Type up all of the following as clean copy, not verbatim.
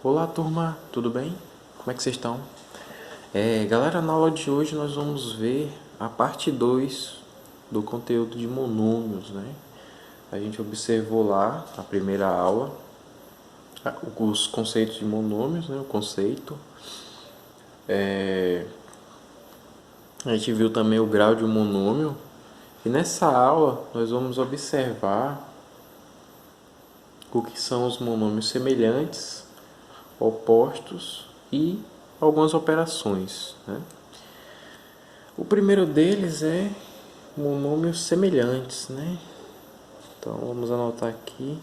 Olá turma, tudo bem? Como é que vocês estão? Galera, na aula de hoje nós vamos ver a parte 2 do conteúdo de monômios, né? A gente observou lá a primeira aula os conceitos de monômios, né? O conceito. A gente viu também o grau de um monômio. E nessa aula nós vamos observar o que são os monômios semelhantes, opostos e algumas operações, né? O primeiro deles é monômios semelhantes, né? Então vamos anotar aqui.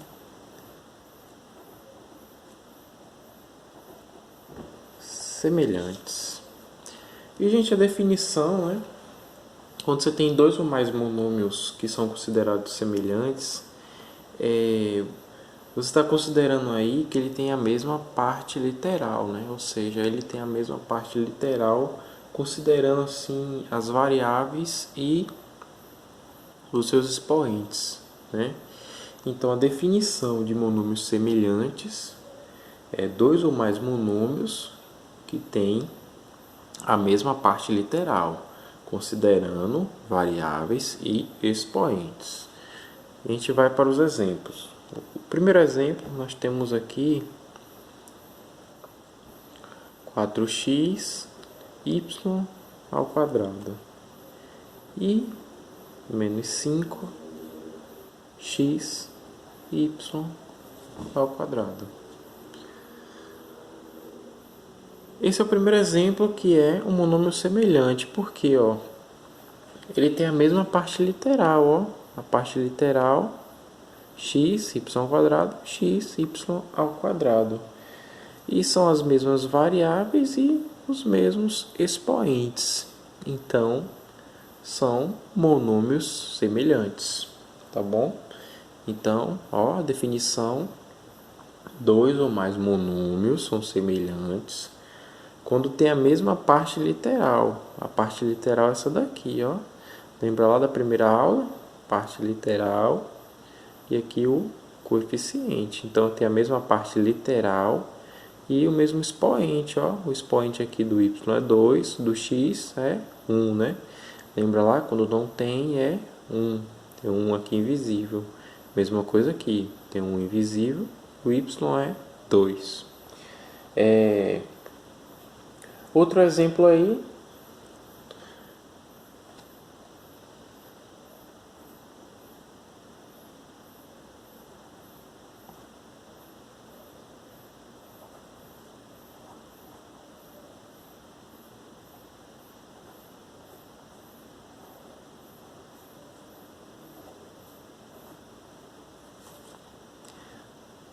Semelhantes. E, gente, a definição, né? Quando você tem dois ou mais monômios que são considerados semelhantes, você está considerando aí que ele tem a mesma parte literal, né? Ou seja, ele tem a mesma parte literal, considerando assim as variáveis e os seus expoentes, né? Então, a definição de monômios semelhantes é dois ou mais monômios que têm a mesma parte literal, considerando variáveis e expoentes. A gente vai para os exemplos. O primeiro exemplo, nós temos aqui 4x y ao quadrado e menos 5x y ao quadrado. Esse é o primeiro exemplo que é um monômio semelhante, porque ele tem a mesma parte literal, a parte literal x, y ao quadrado, x, y ao quadrado. E são as mesmas variáveis e os mesmos expoentes. Então, são monômios semelhantes, tá bom? Então, a definição: dois ou mais monômios são semelhantes quando tem a mesma parte literal. A parte literal é essa daqui, Lembra lá da primeira aula? Parte literal e aqui o coeficiente. Então, tem a mesma parte literal e o mesmo expoente, O expoente aqui do y é 2, do x é 1, né? Lembra lá, quando não tem é 1. Tem um aqui invisível. Mesma coisa aqui, tem um invisível, o y é 2. Outro exemplo aí,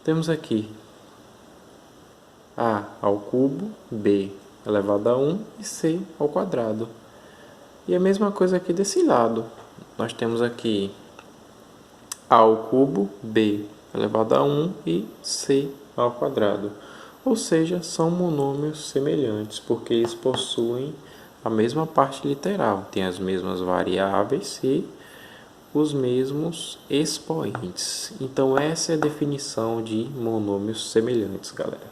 temos aqui a ao cubo, b elevado a 1 e c ao quadrado. E a mesma coisa aqui desse lado. Nós temos aqui a ao cubo, b elevado a 1 e c ao quadrado. Ou seja, são monômios semelhantes, porque eles possuem a mesma parte literal, tem as mesmas variáveis e os mesmos expoentes. Então, essa é a definição de monômios semelhantes, galera.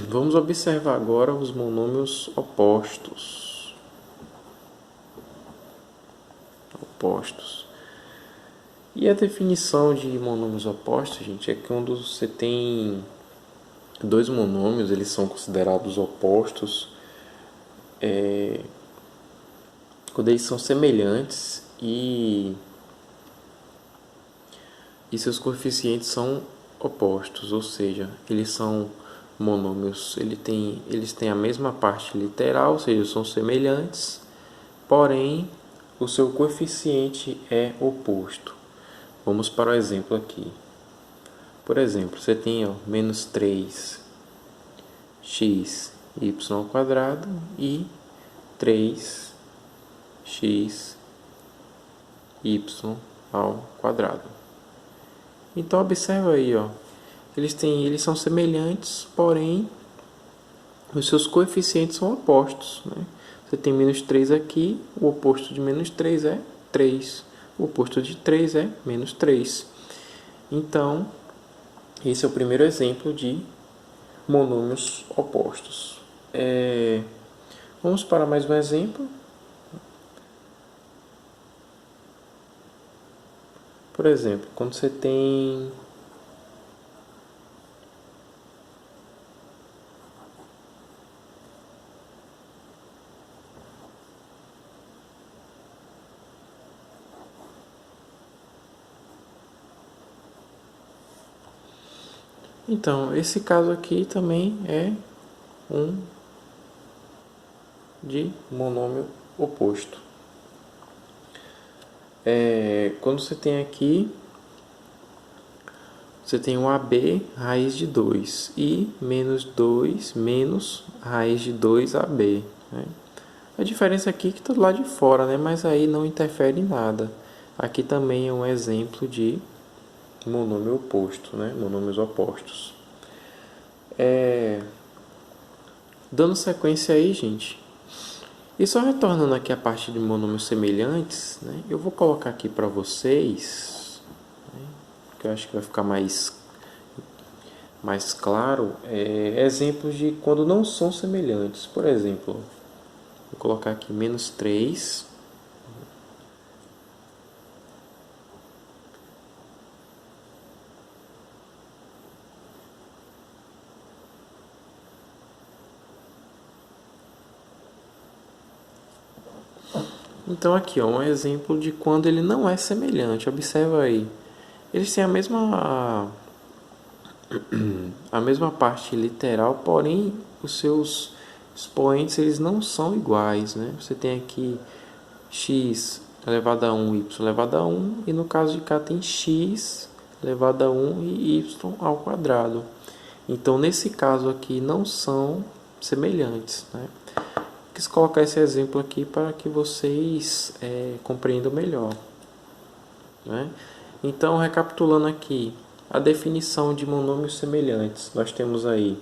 Vamos observar agora os monômios opostos. E a definição de monômios opostos, gente, é que quando você tem dois monômios, eles são considerados opostos quando eles são semelhantes e seus coeficientes são opostos, ou seja, eles são monômios, eles têm a mesma parte literal, ou seja, são semelhantes, porém o seu coeficiente é oposto. Vamos para o exemplo aqui. Por exemplo, você tem menos 3x y ao quadrado e 3x y ao quadrado. Então, observa aí, eles são semelhantes, porém os seus coeficientes são opostos, né? Você tem menos 3 aqui, o oposto de menos 3 é 3. O oposto de 3 é menos 3. Então, Esse é o primeiro exemplo de monômios opostos. Vamos para mais um exemplo. Por exemplo, quando você tem então, esse caso aqui também é um de monômio oposto. Quando você tem aqui, você tem um AB raiz de 2 e menos 2 menos raiz de 2AB. Né? A diferença aqui é que está do lado de fora, né? Mas aí não interfere em nada. Aqui também é um exemplo de monômio oposto, né? Monômios opostos. Dando sequência aí, gente. E só retornando aqui a parte de monômios semelhantes, né? Eu vou colocar aqui para vocês, né? Que eu acho que vai ficar mais claro, exemplos de quando não são semelhantes. Por exemplo, vou colocar aqui menos 3. Então aqui, ó, um exemplo de quando ele não é semelhante. Observa aí. Eles têm a mesma parte literal, porém os seus expoentes eles não são iguais, né? Você tem aqui x elevado a 1, y elevado a 1, e no caso de cá tem x elevado a 1 e y ao quadrado. Então, nesse caso aqui, não são semelhantes, né? Quis colocar esse exemplo aqui para que vocês compreendam melhor, né? Então, recapitulando aqui, a definição de monômios semelhantes. Nós temos aí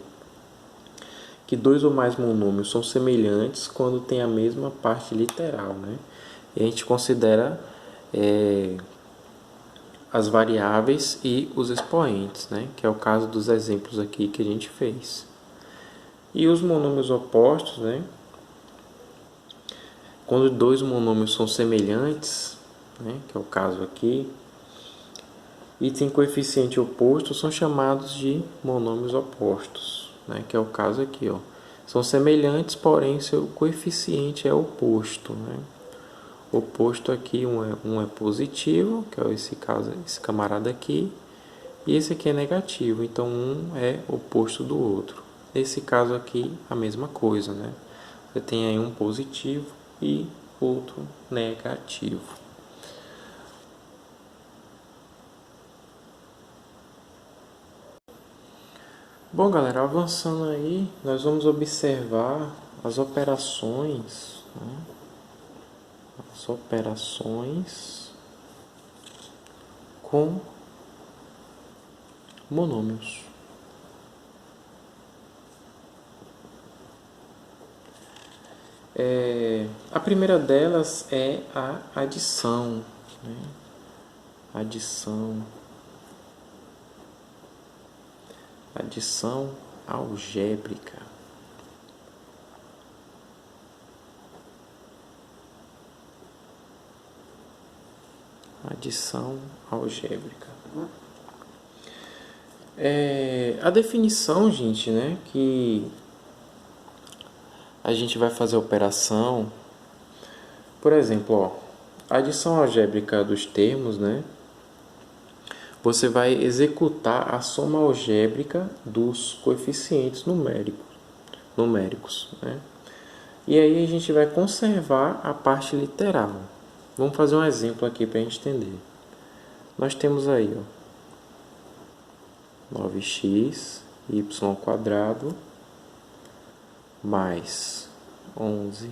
que dois ou mais monômios são semelhantes quando tem a mesma parte literal, né? E a gente considera as variáveis e os expoentes, né? Que é o caso dos exemplos aqui que a gente fez. E os monômios opostos, né? Quando dois monômios são semelhantes, né? Que é o caso aqui, e tem coeficiente oposto, são chamados de monômios opostos, né? Que é o caso aqui, ó. São semelhantes, porém seu coeficiente é oposto, né? Oposto aqui, um é positivo, que é esse caso, esse camarada aqui, e esse aqui é negativo, então um é oposto do outro. Nesse caso aqui, a mesma coisa, né? Você tem aí um positivo e outro negativo. Bom, galera, avançando aí, nós vamos observar as operações, né? As operações com monômios. A primeira delas é a adição, né? Adição algébrica. Adição algébrica. A definição, gente, né, que a gente vai fazer a operação, por exemplo, ó, a adição algébrica dos termos, né, você vai executar a soma algébrica dos coeficientes numéricos, né? E aí a gente vai conservar a parte literal. Vamos fazer um exemplo aqui para a gente entender. Nós temos aí, ó, 9x y quadrado mais 11x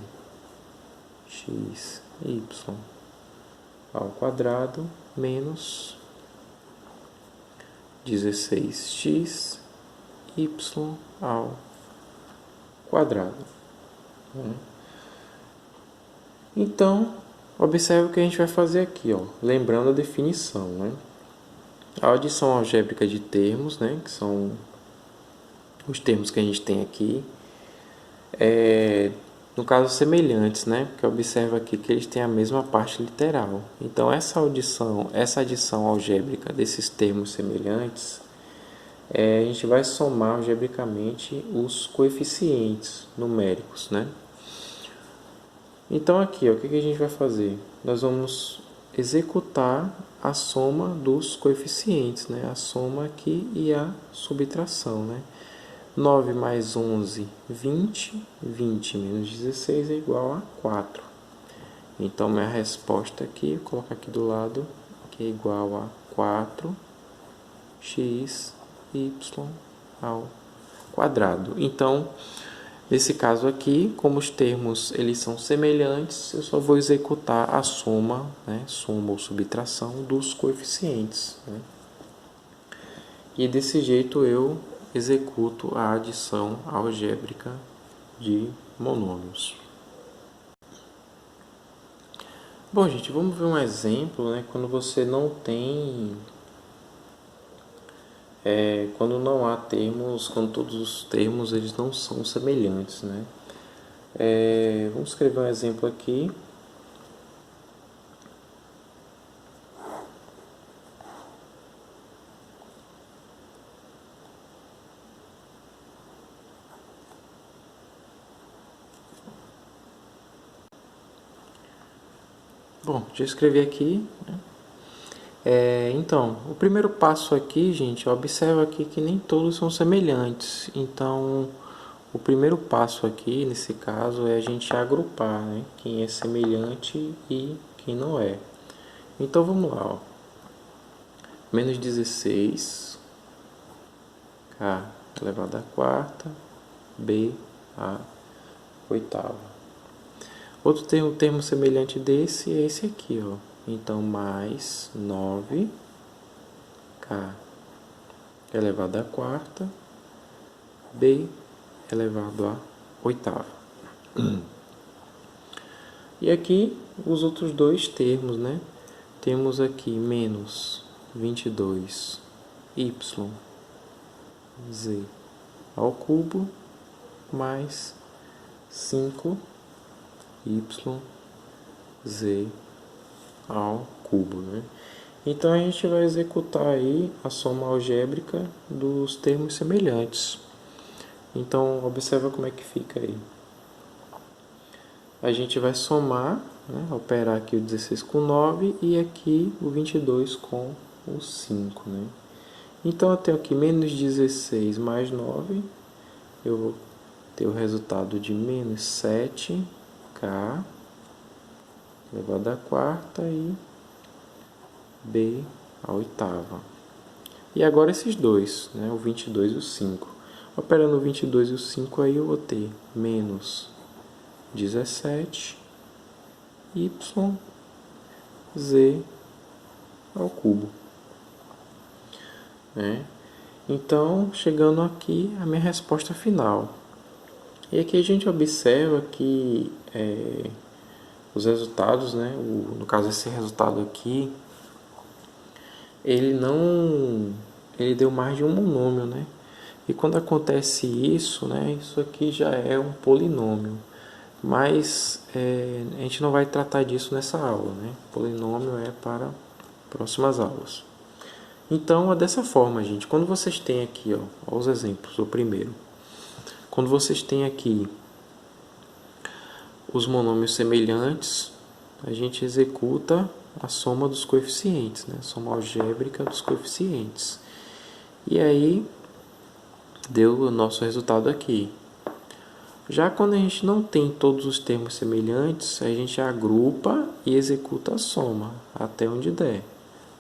y ao quadrado menos 16x y ao quadrado. Então, observe o que a gente vai fazer aqui, ó, lembrando a definição, né? A adição algébrica de termos, né, que são os termos que a gente tem aqui, no caso semelhantes, né, porque observa aqui que eles têm a mesma parte literal. Então essa adição algébrica desses termos semelhantes, a gente vai somar algebricamente os coeficientes numéricos, né? Então aqui, ó, o que a gente vai fazer? Nós vamos executar a soma dos coeficientes, né? A soma aqui e a subtração, né? 9 mais 11, 20. 20 menos 16 é igual a 4. Então, minha resposta aqui, vou colocar aqui do lado, que é igual a 4x y ao quadrado. Então, nesse caso aqui, como os termos eles são semelhantes, eu só vou executar a soma, né? Soma ou subtração dos coeficientes, né? E desse jeito eu executo a adição algébrica de monômios. Bom, gente, vamos ver um exemplo, né? Quando você não tem... quando não há termos, quando todos os termos eles não são semelhantes, né? Vamos escrever um exemplo aqui. Bom, já escrevi aqui, né? Então, o primeiro passo aqui, gente, observa aqui que nem todos são semelhantes. Então, o primeiro passo aqui, nesse caso, é a gente agrupar, né? Quem é semelhante e quem não é. Então, vamos lá, ó. Menos 16, K elevado à quarta, B à oitava. Outro termo semelhante desse é esse aqui, ó. Então, mais 9, K elevado à quarta, B elevado à oitava. E aqui, os outros dois termos, né? Temos aqui menos 22, y, z ao cubo, mais 5, y, z ao cubo, né? Então a gente vai executar aí a soma algébrica dos termos semelhantes. Então observa como é que fica aí. A gente vai somar, né, operar aqui o 16 com 9 e aqui o 22 com o 5, né? Então eu tenho aqui menos 16 mais 9, eu vou ter o resultado de menos 7k elevado à quarta e b à oitava. E agora esses dois, né, o 22 e o 5. Operando o 22 e o 5 aí eu vou ter menos 17 y z ao cubo, né? Então, chegando aqui a minha resposta final. E aqui a gente observa que os resultados, né, no caso esse resultado aqui, ele deu mais de um monômio, né? E quando acontece isso, né, isso aqui já é um polinômio. Mas a gente não vai tratar disso nessa aula, né? Polinômio é para próximas aulas. Então, é dessa forma, gente. Quando vocês têm aqui, ó, os exemplos. O primeiro. Quando vocês têm aqui os monômios semelhantes, a gente executa a soma dos coeficientes, né? A soma algébrica dos coeficientes. E aí, deu o nosso resultado aqui. Já quando a gente não tem todos os termos semelhantes, a gente agrupa e executa a soma, até onde der.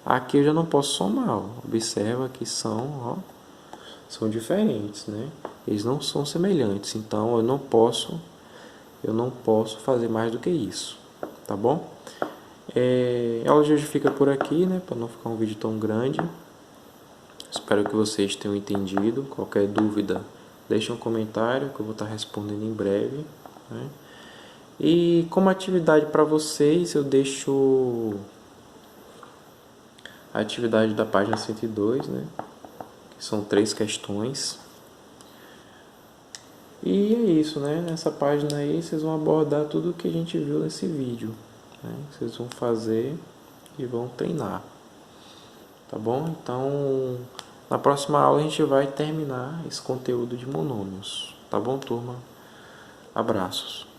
Aqui eu já não posso somar, ó. Observa que são diferentes, né? Eles não são semelhantes, então eu não posso fazer mais do que isso, tá bom? A aula de hoje fica por aqui, né? Para não ficar um vídeo tão grande. Espero que vocês tenham entendido. Qualquer dúvida, deixe um comentário que eu vou estar respondendo em breve, né? E como atividade para vocês, eu deixo a atividade da página 102, né? Que são 3 questões. E é isso, né? Nessa página aí vocês vão abordar tudo o que a gente viu nesse vídeo, né? Vocês vão fazer e vão treinar, tá bom? Então, na próxima aula a gente vai terminar esse conteúdo de monômios, tá bom, turma? Abraços.